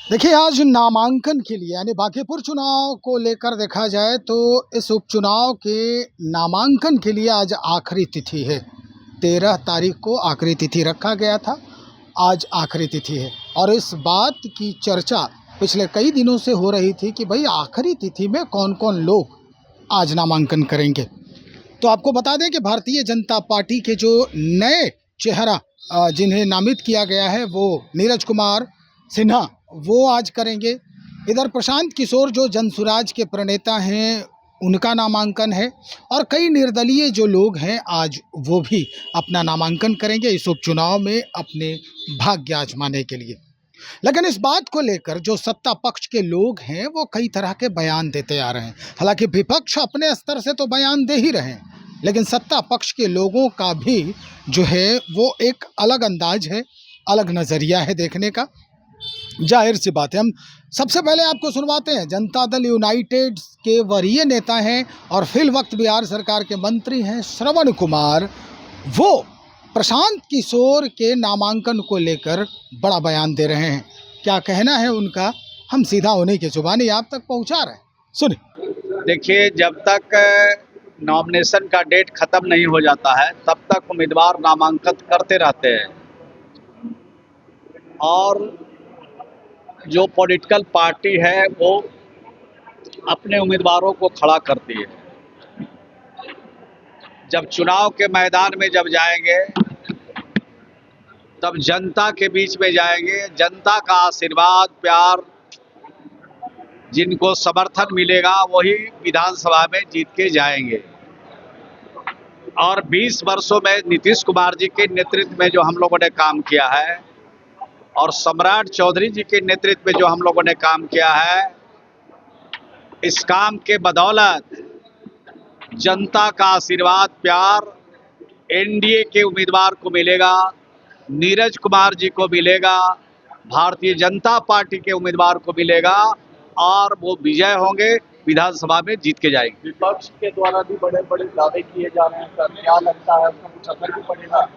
देखिए, आज नामांकन के लिए यानी बांकीपुर चुनाव को लेकर देखा जाए तो इस उपचुनाव के नामांकन के लिए आज आखिरी तिथि है। 13 तारीख को आखिरी तिथि रखा गया था। आज आखिरी तिथि है और इस बात की चर्चा पिछले कई दिनों से हो रही थी कि भाई आखिरी तिथि में कौन-कौन लोग आज नामांकन करेंगे। तो आपको बता दें कि भारतीय जनता पार्टी के जो नए चेहरा जिन्हें नामित किया गया है वो नीरज कुमार सिन्हा वो आज करेंगे। इधर प्रशांत किशोर जो जनसुराज के प्रणेता हैं उनका नामांकन है और कई निर्दलीय जो लोग हैं आज वो भी अपना नामांकन करेंगे इस उपचुनाव में अपने भाग्य आजमाने के लिए। लेकिन इस बात को लेकर जो सत्ता पक्ष के लोग हैं वो कई तरह के बयान देते आ रहे हैं। हालांकि विपक्ष अपने स्तर से तो बयान दे ही रहे हैं, लेकिन सत्ता पक्ष के लोगों का भी जो है वो एक अलग अंदाज है, अलग नज़रिया है देखने का। जाहिर सी बात है, हम सबसे पहले आपको सुनवाते हैं। जनता दल यूनाइटेड के वरीय नेता हैं और फिल वक्त बिहार सरकार के मंत्री हैं श्रवण कुमार। वो प्रशांत किशोर के नामांकन को लेकर बड़ा बयान दे रहे हैं। क्या कहना है उनका, हम सीधा उन्हीं की जुबानी आप तक पहुंचा रहे हैं, सुनिए। देखिए, जब तक नॉमिनेशन का डेट खत्म नहीं हो जाता है तब तक उम्मीदवार नामांकन करते रहते हैं और जो पॉलिटिकल पार्टी है वो अपने उम्मीदवारों को खड़ा करती है। जब चुनाव के मैदान में जब जाएंगे तब जनता के बीच में जाएंगे। जनता का आशीर्वाद प्यार जिनको समर्थन मिलेगा वही विधानसभा में जीत के जाएंगे। और 20 वर्षों में नीतीश कुमार जी के नेतृत्व में जो हम लोगों ने काम किया है और सम्राट चौधरी जी के नेतृत्व में जो हम लोगों ने काम किया है, इस काम के बदौलत जनता का आशीर्वाद प्यार एनडीए के उम्मीदवार को मिलेगा, नीरज कुमार जी को मिलेगा, भारतीय जनता पार्टी के उम्मीदवार को मिलेगा और वो विजय होंगे, विधानसभा में जीत के जाएंगे। विपक्ष के द्वारा भी बड़े बड़े दावे किए जा रहे हैं सर, क्या लगता है उसका कुछ असर भी पड़ेगा?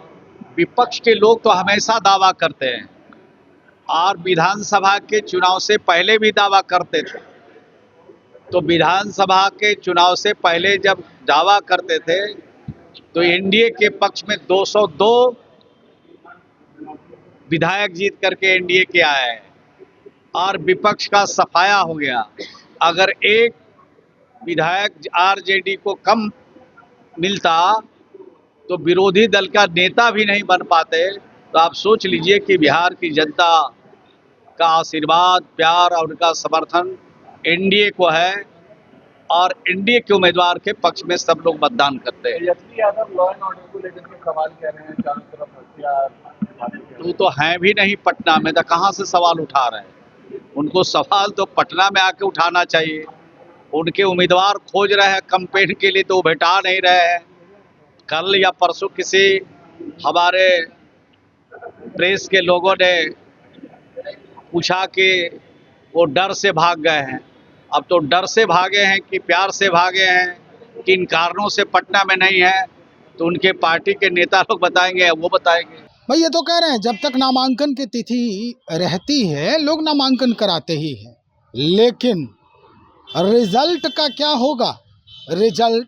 विपक्ष के लोग तो हमेशा दावा करते हैं और विधानसभा के चुनाव से पहले भी दावा करते थे। तो विधानसभा के चुनाव से पहले जब दावा करते थे तो एनडीए के पक्ष में 202 विधायक जीत करके एनडीए के आए और विपक्ष का सफाया हो गया। अगर एक विधायक आरजेडी को कम मिलता तो विरोधी दल का नेता भी नहीं बन पाते। तो आप सोच लीजिए कि बिहार की जनता का आशीर्वाद प्यार और उनका समर्थन एनडीए को है और एनडीए के उम्मीदवार के पक्ष में सब लोग मतदान करते हैं। Tejashwi Yadav law and order को लेकर के सवाल कर रहे हैं, चारों तरफ हथियार। तो हैं भी नहीं पटना में, तो कहाँ से सवाल उठा रहे हैं? उनको सवाल तो पटना में आके उठाना चाहिए। उनके उम्मीदवार खोज रहे हैं कैंपेन के लिए तो वो भेटा नहीं रहे हैं। कल या परसों किसी हमारे प्रेस के लोगों ने पूछा कि वो डर से भाग गए हैं। अब तो डर से भागे हैं कि प्यार से भागे हैं, किन कारणों से पटना में नहीं है तो उनके पार्टी के नेता लोग बताएंगे, वो बताएंगे। भाई ये तो कह रहे हैं जब तक नामांकन की तिथि रहती है लोग नामांकन कराते ही हैं, लेकिन रिजल्ट का क्या होगा? रिजल्ट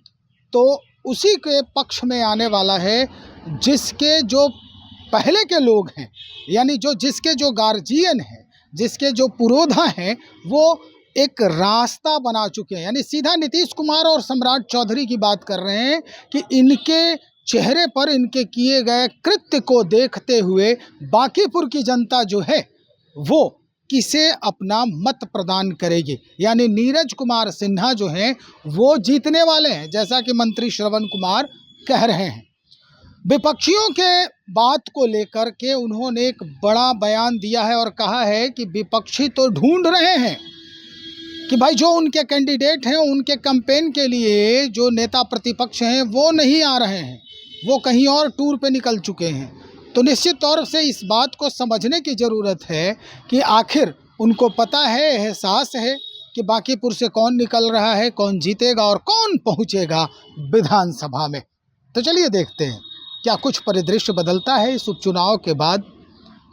तो उसी के पक्ष में आने वाला है जिसके जो पहले के लोग हैं, यानी जिसके जो गार्जियन हैं, जिसके जो पुरोधा हैं, वो एक रास्ता बना चुके हैं। यानी सीधा नीतीश कुमार और सम्राट चौधरी की बात कर रहे हैं कि इनके चेहरे पर इनके किए गए कृत्य को देखते हुए बांकीपुर की जनता जो है वो किसे अपना मत प्रदान करेगी। यानी नीरज कुमार सिन्हा जो हैं वो जीतने वाले हैं, जैसा कि मंत्री श्रवण कुमार कह रहे हैं। विपक्षियों के बात को लेकर के उन्होंने एक बड़ा बयान दिया है और कहा है कि विपक्षी तो ढूंढ रहे हैं कि भाई जो उनके कैंडिडेट हैं उनके कैंपेन के लिए जो नेता प्रतिपक्ष हैं वो नहीं आ रहे हैं, वो कहीं और टूर पे निकल चुके हैं। तो निश्चित तौर से इस बात को समझने की ज़रूरत है कि आखिर उनको पता है, एहसास है कि बांकीपुर से कौन निकल रहा है, कौन जीतेगा और कौन पहुंचेगा विधानसभा में। तो चलिए देखते हैं क्या कुछ परिदृश्य बदलता है इस उपचुनाव के बाद।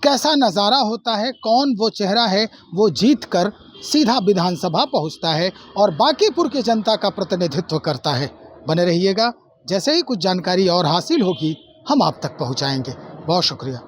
कैसा नज़ारा होता है, कौन वो चेहरा है वो जीत कर सीधा विधानसभा पहुंचता है और बांकीपुर की जनता का प्रतिनिधित्व करता है। बने रहिएगा, जैसे ही कुछ जानकारी और हासिल होगी हम आप तक पहुंचाएंगे। बहुत शुक्रिया।